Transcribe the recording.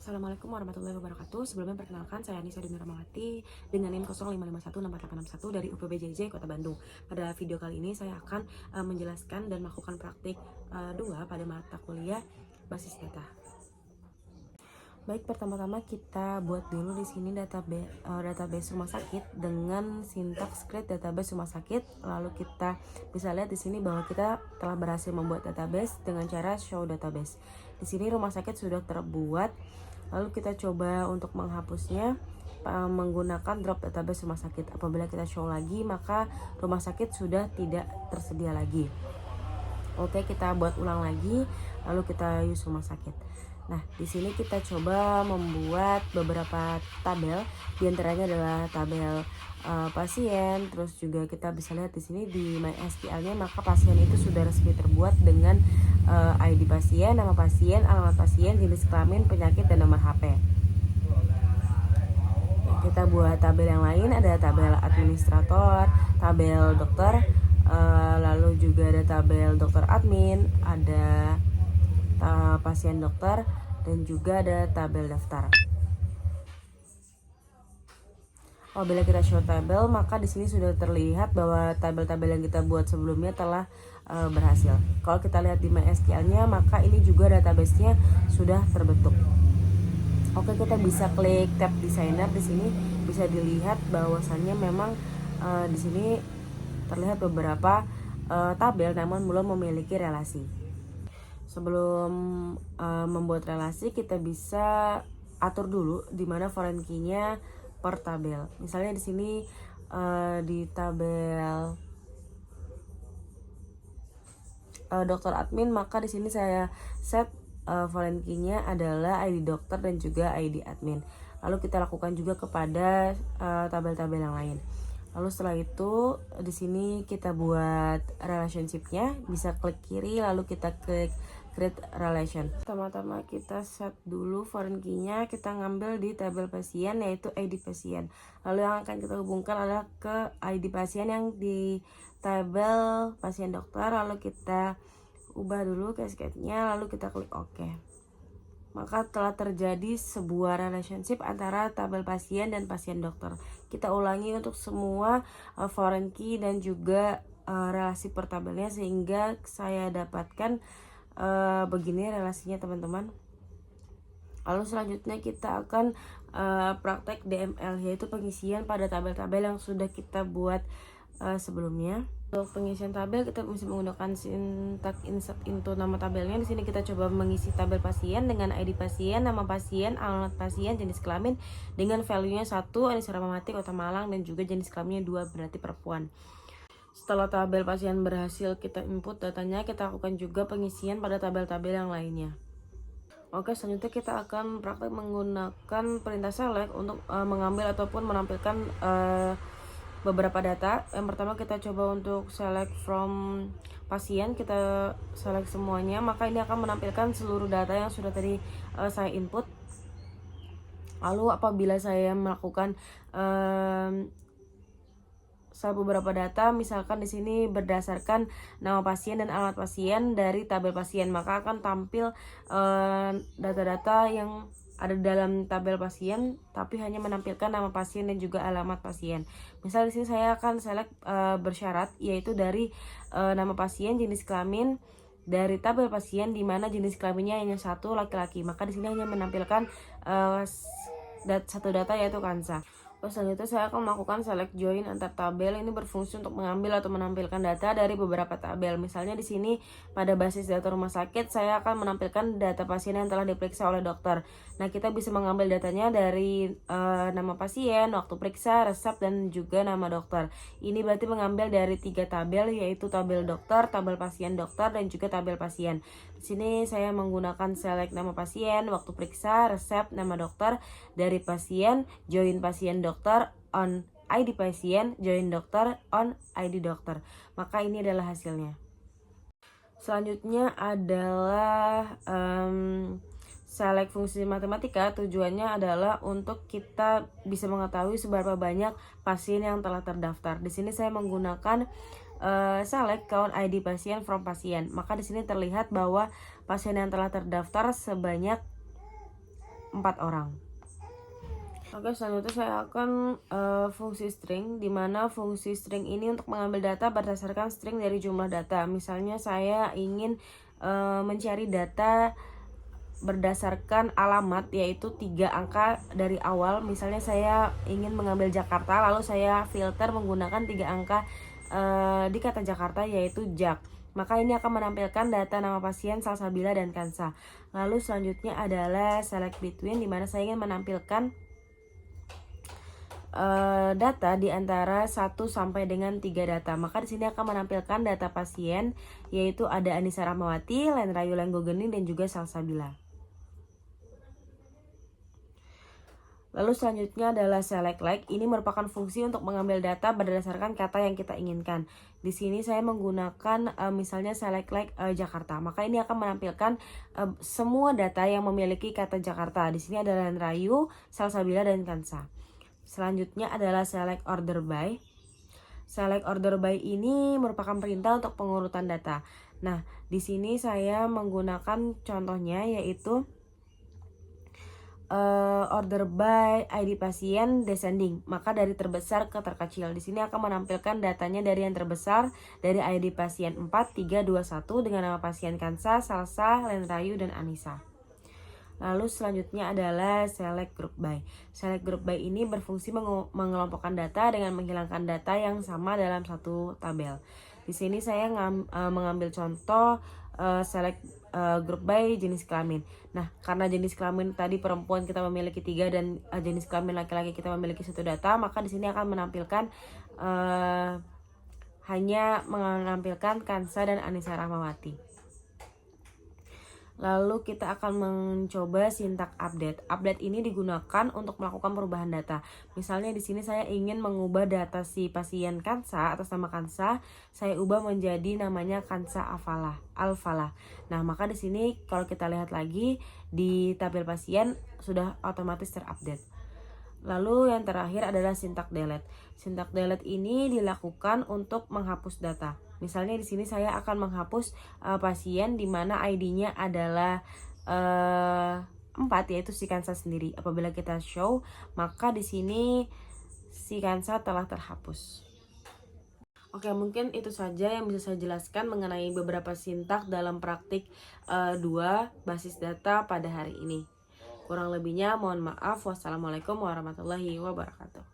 Assalamualaikum warahmatullahi wabarakatuh. Sebelumnya perkenalkan, saya Anissa Dini Ramawati dengan NIM 05516861 dari UPBJJ Kota Bandung. Pada video kali ini saya akan menjelaskan dan melakukan praktik 2 pada mata kuliah basis data. Baik, pertama-tama kita buat dulu di sini database rumah sakit dengan sintaks create database rumah sakit. Lalu kita bisa lihat di sini bahwa kita telah berhasil membuat database dengan cara show database. Di sini rumah sakit sudah terbuat. Lalu kita coba untuk menghapusnya menggunakan drop database rumah sakit. Apabila kita show lagi, maka rumah sakit sudah tidak tersedia lagi. Oke, kita buat ulang lagi, lalu kita use rumah sakit. Nah, di sini kita coba membuat beberapa tabel. Di antaranya adalah tabel pasien. Terus juga kita bisa lihat di sini di MySQL-nya, maka pasien itu sudah resmi terbuat dengan ID pasien, nama pasien, alamat pasien, jenis kelamin, penyakit, dan nomor HP. Kita buat tabel yang lain, ada tabel administrator, tabel dokter, lalu juga ada tabel dokter admin, ada pasien dokter, dan juga ada tabel daftar. Apabila kita show tabel, maka di sini sudah terlihat bahwa tabel-tabel yang kita buat sebelumnya telah berhasil. Kalau kita lihat di MySQL-nya, maka ini juga database-nya sudah terbentuk. Oke, kita bisa klik tab designer. Di sini bisa dilihat bahwasannya memang di sini terlihat beberapa tabel namun belum memiliki relasi. Sebelum membuat relasi, kita bisa atur dulu di mana foreign key-nya per tabel. Misalnya di sini di tabel dokter admin, maka di sini saya set foreign key-nya adalah ID dokter dan juga ID admin. Lalu kita lakukan juga kepada tabel-tabel yang lain. Lalu setelah itu di sini kita buat relationship-nya, bisa klik kiri lalu kita klik create relation. Pertama-tama kita set dulu foreign key-nya, kita ngambil di tabel pasien yaitu ID pasien. Lalu yang akan kita hubungkan adalah ke ID pasien yang di tabel pasien dokter, lalu kita ubah dulu cascade-nya, lalu kita klik OK. Maka telah terjadi sebuah relationship antara tabel pasien dan pasien dokter. Kita ulangi untuk semua foreign key dan juga relasi per tabelnya sehingga saya dapatkan begini relasinya, teman-teman. Lalu selanjutnya kita akan praktek DML, yaitu pengisian pada tabel-tabel yang sudah kita buat sebelumnya. Untuk pengisian tabel kita bisa menggunakan syntax insert into nama tabelnya. Di sini kita coba mengisi tabel pasien dengan ID pasien, nama pasien, alamat pasien, jenis kelamin dengan value-nya 1, Anissa Ramawati, Kota Malang, dan juga jenis kelaminnya 2, berarti perempuan. Setelah tabel pasien berhasil kita input datanya, kita lakukan juga pengisian pada tabel-tabel yang lainnya. Oke, selanjutnya kita akan praktek menggunakan perintah select untuk mengambil ataupun menampilkan beberapa data. Yang pertama kita coba untuk select from pasien, kita select semuanya, maka ini akan menampilkan seluruh data yang sudah tadi saya input. Lalu apabila saya melakukan beberapa data, misalkan di sini berdasarkan nama pasien dan alamat pasien dari tabel pasien, maka akan tampil data-data yang ada dalam tabel pasien tapi hanya menampilkan nama pasien dan juga alamat pasien. Misal di sini saya akan select bersyarat, yaitu dari nama pasien, jenis kelamin dari tabel pasien di mana jenis kelaminnya hanya 1, laki-laki. Maka di sini hanya menampilkan satu data, yaitu Kansa. Selanjutnya saya akan melakukan select join antar tabel. Ini berfungsi untuk mengambil atau menampilkan data dari beberapa tabel. Misalnya di sini pada basis data rumah sakit saya akan menampilkan data pasien yang telah diperiksa oleh dokter. Nah, kita bisa mengambil datanya dari nama pasien, waktu periksa, resep, dan juga nama dokter. Ini berarti mengambil dari 3 tabel, yaitu tabel dokter, tabel pasien dokter, dan juga tabel pasien. Di sini saya menggunakan select nama pasien, waktu periksa, resep, nama dokter dari pasien, join pasien dokter on ID pasien, join dokter on ID dokter. Maka ini adalah hasilnya. Selanjutnya adalah select fungsi matematika. Tujuannya adalah untuk kita bisa mengetahui seberapa banyak pasien yang telah terdaftar. Di sini saya menggunakan select count ID pasien from pasien. Maka di sini terlihat bahwa pasien yang telah terdaftar sebanyak 4 orang. Oke, selanjutnya saya akan fungsi string, di mana fungsi string ini untuk mengambil data berdasarkan string dari jumlah data. Misalnya saya ingin mencari data berdasarkan alamat, yaitu 3 angka dari awal. Misalnya saya ingin mengambil Jakarta, lalu saya filter menggunakan 3 angka di kata Jakarta, yaitu Jak. Maka ini akan menampilkan data nama pasien, Salsabila, dan Kansa. Lalu selanjutnya adalah select between, di mana saya ingin menampilkan data di antara 1 sampai dengan 3 data. Maka di sini akan menampilkan data pasien, yaitu ada Anissa Rahmawati, Lenrayu Lenggogeni, dan juga Salsabila. Lalu selanjutnya adalah select like. Ini merupakan fungsi untuk mengambil data berdasarkan kata yang kita inginkan. Di sini saya menggunakan misalnya select like Jakarta. Maka ini akan menampilkan semua data yang memiliki kata Jakarta. Di sini adalah Lenrayu, Salsabila, dan Kansa. Selanjutnya adalah select order by. Select order by ini merupakan perintah untuk pengurutan data. Nah, di sini saya menggunakan contohnya, yaitu order by ID pasien descending, maka dari terbesar ke terkecil. Di sini akan menampilkan datanya dari yang terbesar, dari ID pasien 4, 3, 2, 1 dengan nama pasien Kansa, Salsa, Lenrayu, dan Anissa. Lalu selanjutnya adalah select group by. Select group by ini berfungsi mengelompokkan data dengan menghilangkan data yang sama dalam satu tabel. Di sini saya mengambil contoh select group by jenis kelamin. Nah, karena jenis kelamin tadi perempuan kita memiliki 3 dan jenis kelamin laki-laki kita memiliki 1 data, maka di sini akan menampilkan hanya menampilkan Kansa dan Anissa Rahmawati. Lalu kita akan mencoba sintak update. Update ini digunakan untuk melakukan perubahan data. Misalnya di sini saya ingin mengubah data si pasien Kansa atas nama Kansa, saya ubah menjadi namanya Kansa Alfalah. Nah, maka di sini kalau kita lihat lagi di tabel pasien sudah otomatis terupdate. Lalu yang terakhir adalah sintak delete. Sintak delete ini dilakukan untuk menghapus data. Misalnya di sini saya akan menghapus pasien di mana ID-nya adalah 4, yaitu si Kansa sendiri. Apabila kita show, maka di sini si Kansa telah terhapus. Oke, mungkin itu saja yang bisa saya jelaskan mengenai beberapa sintak dalam praktik 2 basis data pada hari ini. Kurang lebihnya mohon maaf. Wassalamualaikum warahmatullahi wabarakatuh.